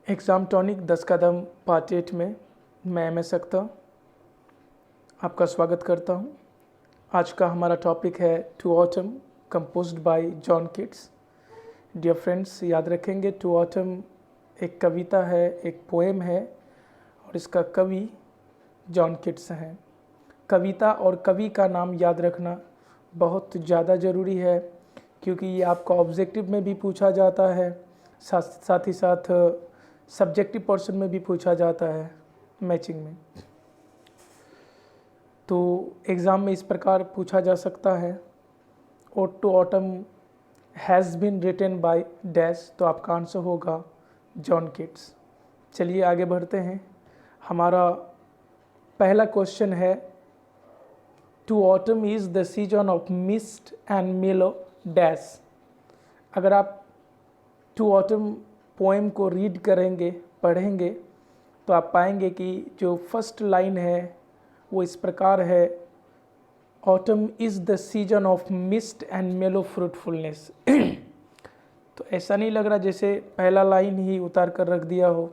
Exam tonic 10 कदम part 8 में मैं M S Akhtar आपका स्वागत करता हूं। आज का हमारा टॉपिक है to autumn composed by John Keats. Dear friends, याद रखेंगे टू ऑटम एक कविता है, एक पोएम है और इसका कवि जॉन किट्स हैं। कविता और कवि का नाम याद रखना बहुत ज़्यादा ज़रूरी है क्योंकि ये आपका ऑब्जेक्टिव में भी पूछा जाता है, साथ ही साथ सब्जेक्टिव पोर्शन में भी पूछा जाता है मैचिंग में। तो एग्ज़ाम में इस प्रकार पूछा जा सकता है, ode to autumn has been written by dash, तो आपका आंसर होगा जॉन किट्स। चलिए आगे बढ़ते हैं। हमारा पहला क्वेश्चन है to autumn is the season of mist and mellow dash. अगर आप टू ऑटम पोएम को रीड करेंगे, पढ़ेंगे, तो आप पाएंगे कि जो फर्स्ट लाइन है वो इस प्रकार है, autumn is the season of mist and मेलो फ्रूटफुलनेस। तो ऐसा नहीं लग रहा जैसे पहला लाइन ही उतार कर रख दिया हो।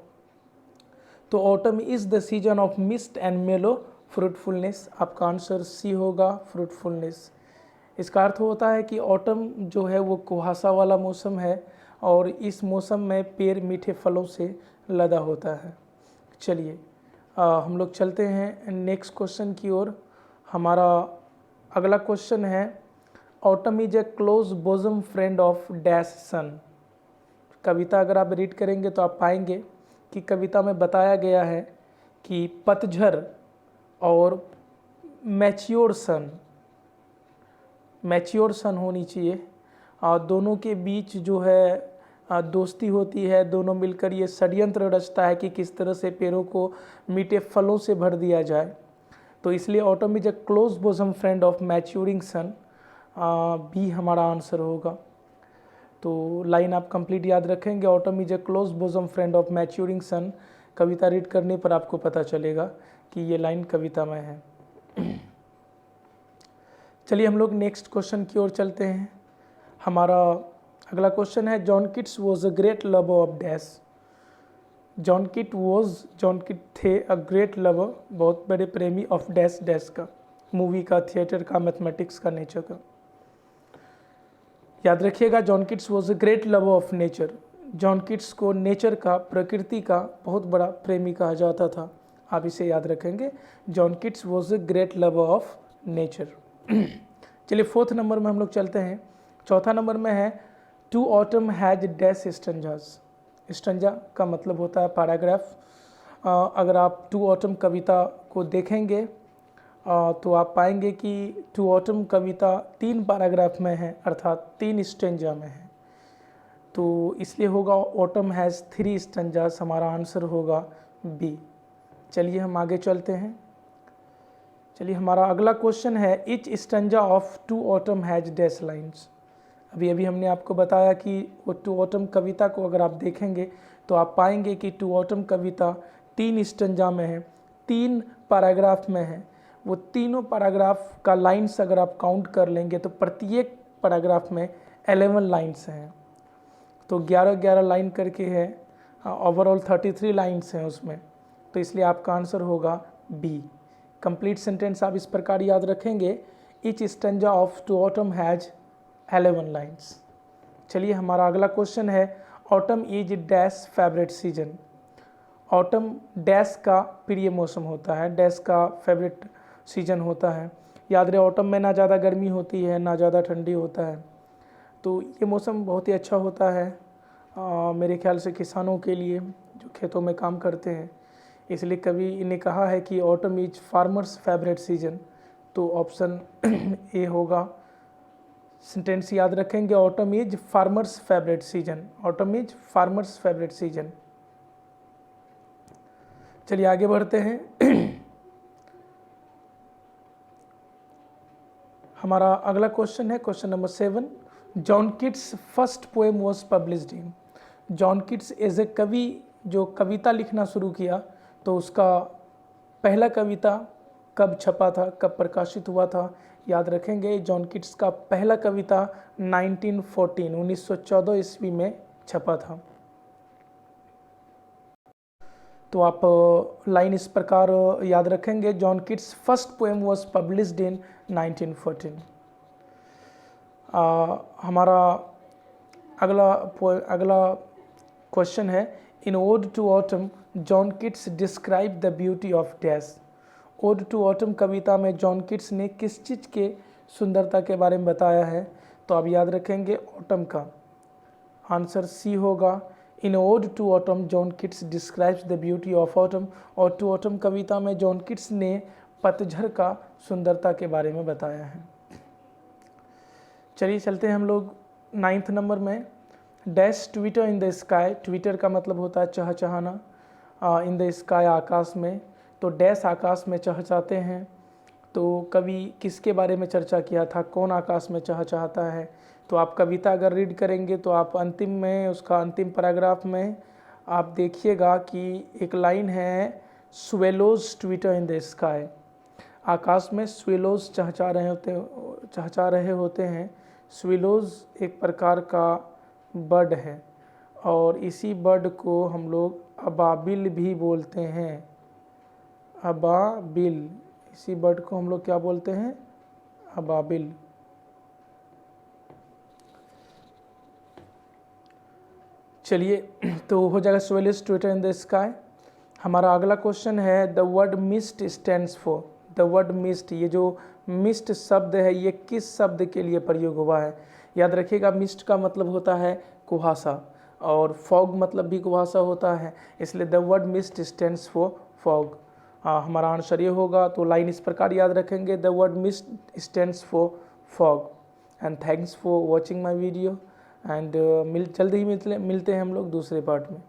तो autumn is the season of mist and मेलो फ्रूटफुलनेस, आपका आंसर सी होगा, फ्रूटफुलनेस। इसका अर्थ होता है कि ऑटम जो है वो कुहासा वाला मौसम है और इस मौसम में पेड़ मीठे फलों से लदा होता है। चलिए हम लोग चलते हैं नेक्स्ट क्वेश्चन की ओर। हमारा अगला क्वेश्चन है autumn is a close bosom friend of dash sun. कविता अगर आप रीड करेंगे तो आप पाएंगे कि कविता में बताया गया है कि पतझड़ और मैच्योर सन होनी चाहिए, दोनों के बीच जो है दोस्ती होती है, दोनों मिलकर ये षड्यंत्र रचता है कि किस तरह से पेड़ों को मीठे फलों से भर दिया जाए। तो इसलिए autumn is a close bosom friend of maturing sun, भी हमारा आंसर होगा। तो लाइन आप कंप्लीट याद रखेंगे, autumn is a close bosom friend of maturing sun. कविता रीड करने पर आपको पता चलेगा कि ये लाइन कविता में है। चलिए हम लोग नेक्स्ट क्वेश्चन की ओर चलते हैं। हमारा अगला क्वेश्चन है John Keats was a great lover of dash. John kit थे अ ग्रेट लवर, बहुत बड़े प्रेमी ऑफ डैश डैश का, मूवी का, थिएटर का, मैथमेटिक्स का, नेचर का। याद रखिएगा John Keats was a great lover of nature. John Keats को नेचर का, प्रकृति का बहुत बड़ा प्रेमी कहा जाता था। आप इसे याद रखेंगे, John Keats was a great lover of nature. चलिए फोर्थ नंबर में हम लोग चलते हैं। चौथा नंबर में है to autumn has dash stanzas. Stanza का मतलब होता है पैराग्राफ। अगर आप टू ऑटम कविता को देखेंगे तो आप पाएंगे कि टू ऑटम कविता 3 पैराग्राफ में है, अर्थात 3 स्टंजा में है। तो इसलिए होगा ऑटम हैज़ 3 स्टंजास, हमारा आंसर होगा बी। चलिए हम आगे चलते हैं। चलिए हमारा अगला क्वेश्चन है each stanza of to autumn has dash lines. अभी हमने आपको बताया कि वो टू ऑटम कविता को अगर आप देखेंगे तो आप पाएंगे कि टू ऑटम कविता 3 स्टंजा में है, 3 पैराग्राफ में है। वो तीनों पैराग्राफ का लाइन्स अगर आप काउंट कर लेंगे तो प्रत्येक पैराग्राफ में 11 लाइन्स हैं। तो 11-11 लाइन करके है, ओवरऑल 33 लाइन्स हैं उसमें। तो इसलिए आपका आंसर होगा बी। कंप्लीट सेंटेंस आप इस प्रकार याद रखेंगे, each stanza of to autumn has 11 lines. चलिए हमारा अगला क्वेश्चन है autumn is dash favourite season. Autumn dash का प्रिय मौसम होता है, डैश का फेवरेट सीजन होता है। याद रहे ऑटम में ना ज़्यादा गर्मी होती है ना ज़्यादा ठंडी होता है, तो ये मौसम बहुत ही अच्छा होता है मेरे ख्याल से किसानों के लिए जो खेतों में काम करते हैं। इसलिए कवि ने कहा है कि autumn is farmers favourite season, तो ऑप्शन ए होगा। सेंटेंस याद रखेंगे, autumn is farmers favourite season, autumn is farmers favourite season. चलिए आगे बढ़ते हैं। हमारा अगला क्वेश्चन है question number 7, John Keats first poem was published in. John Keats as a कवि जो कविता लिखना शुरू किया, तो उसका पहला कविता कब छपा था, कब प्रकाशित हुआ था। याद रखेंगे जॉन किट्स का पहला कविता 1914 1914 ईस्वी में छपा था। तो आप लाइन इस प्रकार याद रखेंगे, John Keats first poem was published in 1914। हमारा अगला क्वेश्चन है, in ode to autumn John Keats describe the beauty of dash. Ode to autumn कविता में जॉन किट्स ने किस चीज़ के सुंदरता के बारे में बताया है? तो आप याद रखेंगे ऑटम का आंसर सी होगा। In ode to autumn John Keats describes the beauty of autumn. Ode to autumn कविता में जॉन किट्स ने पतझड़ का सुंदरता के बारे में बताया है। चलिए चलते हैं हम लोग 9th नंबर में। Dash Twitter in the sky. Twitter का मतलब होता है चहचहाना। इन द स्काई आकाश में, तो डैश आकाश में चहचहाते हैं। तो कवि किसके बारे में चर्चा किया था, कौन आकाश में चहचहाता है? तो आप कविता अगर रीड करेंगे तो आप अंतिम में उसका अंतिम पैराग्राफ में आप देखिएगा कि एक लाइन है, swallows twitter in the sky. आकाश में स्वेलोज चहचहा रहे होते हैं। स्वेलोज एक प्रकार का बर्ड है और इसी बर्ड को हम लोग अबाबिल भी बोलते हैं। अबाबिल, इसी बर्ड को हम लोग क्या बोलते हैं? अबाबिल। चलिए तो हो जाएगा swallows twitter in the sky. हमारा अगला क्वेश्चन है, the word mist stands for. The word mist, ये जो मिस्ट शब्द है ये किस शब्द के लिए प्रयोग हुआ है? याद रखिएगा, मिस्ट का मतलब होता है कुहासा और फॉग मतलब भी कुहासा होता है, इसलिए the word mist stands for fog. हमारा आंसर ये होगा। तो लाइन इस प्रकार याद रखेंगे, the word mist stands for fog. And thanks for watching my video and जल्दी ही मिलते हैं हम लोग दूसरे पार्ट में।